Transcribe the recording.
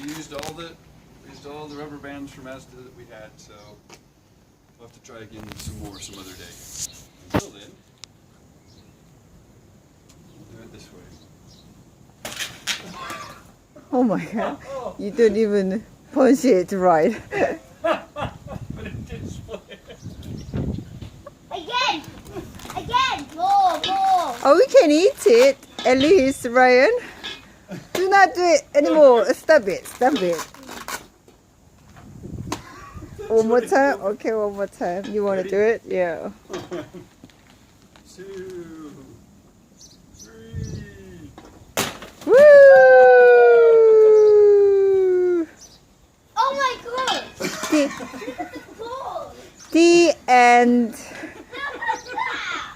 We used all the rubber bands from Asda that we had, so we'll have to try again some other day. Until then, we'll do it this way. Oh my god, you don't even punch it right. But it did split. Again, more. Oh, we can eat it. At least, Ryan. Do not do it anymore. Stop it. One more time? Okay, one more time. You want to do it? Yeah. 1, 2, 3. Woo! Oh my god! The, Look at the ball! the end.